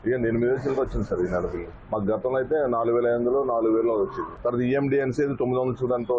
ఇక 8,000 వచ్చింది సార్ ఈ నెల బిల్లు. మాకు గతంలో అయితే 4,500 4,000 వచ్చింది. తర్వాత ఈఎండి అనేసి 900 చూడంతో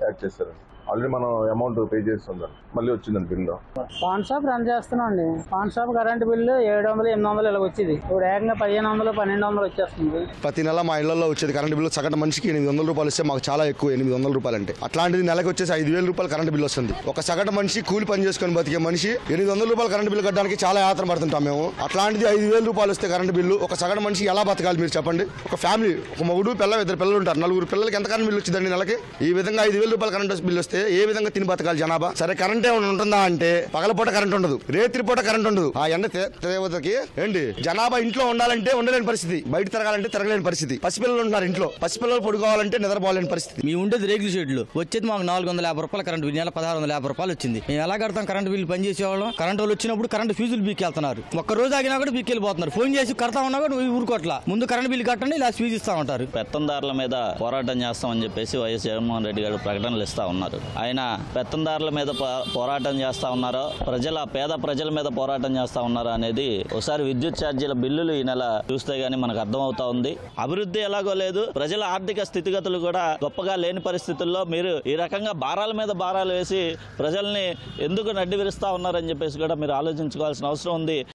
యాడ్ చేశారు. ఆల్రెడీ మనం అమౌంట్ పే చేస్తుందండి, మళ్ళీ వచ్చిందండి బిల్లు. పాన్ షాప్ రన్ చేస్తున్నాం అండి. పాన్ షాప్ కరెంట్ బిల్లు 700 800 ఇలా వచ్చేది. ఇప్పుడు ఏకంగా 1500 1200 వచ్చేస్తుంది. ప్రతి నెల మా ఇళ్లలో వచ్చేది కరెంట్ బిల్లు సగటు మనిషికి 800 రూపాయలు ఇస్తే మాకు చాలా ఎక్కువ. 800 రూపాయలు అంటే అట్లాంటిది నెలకు వచ్చేసి 5,000 రూపాయలు కరెంట్ బిల్లు వస్తుంది. ఒక సగటు మనిషి కూలి పని చేసుకుని బతికే మనిషి 800 రూపాయలు కరెంట్ బిల్లు కట్టడానికి చాలా యాత్ర పడుతుంటాం మేము. అట్లాంటిది 5,000 రూపాయలు వస్తే కరెంట్ బిల్లు ఒక సగటు మనిషి ఎలా బతకాలి మీరు చెప్పండి? ఒక ఫ్యామిలీ, ఒక మగుడు పిల్ల 2 పిల్లలు ఉంటారు, 4 పిల్లలకి ఎంత కరెంట్ బిల్లు వచ్చిందండి నెలకి? ఈ విధంగా 5,000 రూపాయలు కరెంట్ బిల్లు వస్తే ఏ విధంగా తిని బతకాలి జనాభా? సరే కరెంట్ ఏమైనా ఉంటుందా అంటే పగలపూట కరెంట్ ఉండదు, రేత్రిపూట కరెంట్ ఉండదు. ఆ ఎండ తీవ్రతకి ఏంటి జనాభా ఇంట్లో ఉండాలంటే ఉండలేని పరిస్థితి, బయట తిరగాలంటే తిరగలేని పరిస్థితి. పసిపిల్లలు ఉంటున్నారు ఇంట్లో, పసిపిల్లలు పడుకోవాలంటే నిద్రపోలేని పరిస్థితి. మీ ఉండేది రేగుల షెడ్లు, వచ్చేది మాకు 450 రూపాయలు కరెంట్ బిల్, నెల 1650 రూపాయలు వచ్చింది. మేము ఎలా కడతాం కరెంట్ బిల్లు? పని చేసేవాళ్ళం కరెంట్ వాళ్ళు వచ్చినప్పుడు కరెంట్ ఫీజులు బీకెళ్తున్నారు. ఒక్క రోజు ఆగినా కూడా బీకెళ్ళిపోతున్నారు. ఫోన్ చేసి కడతా ఉన్నా కూడా ఊరుకోట్లా. ముందు కరెంట్ బిల్లు కట్టండి, ఇలా ఫీజు ఇస్తా ఉంటారు. పెత్తందారుల మీద పోరాటం చేస్తామని చెప్పేసి వైఎస్ జగన్మోహన్ రెడ్డి గారు ప్రకటనలు ఇస్తా ఉన్నారు. ఆయన పెత్తందారుల మీద పోరాటం చేస్తా ఉన్నారో, పేద ప్రజల మీద పోరాటం చేస్తా ఉన్నారో అనేది ఒకసారి విద్యుత్ ఛార్జీల బిల్లులు ఈ నెల చూస్తే గానీ మనకు అర్థమవుతా ఉంది. అభివృద్ధి ఎలాగో లేదు, ప్రజల ఆర్థిక స్థితిగతులు కూడా గొప్పగా లేని పరిస్థితుల్లో మీరు ఈ రకంగా భారాల మీద భారాలు వేసి ప్రజల్ని ఎందుకు నడ్డి విరుస్తా ఉన్నారని చెప్పేసి కూడా మీరు ఆలోచించుకోవాల్సిన అవసరం ఉంది.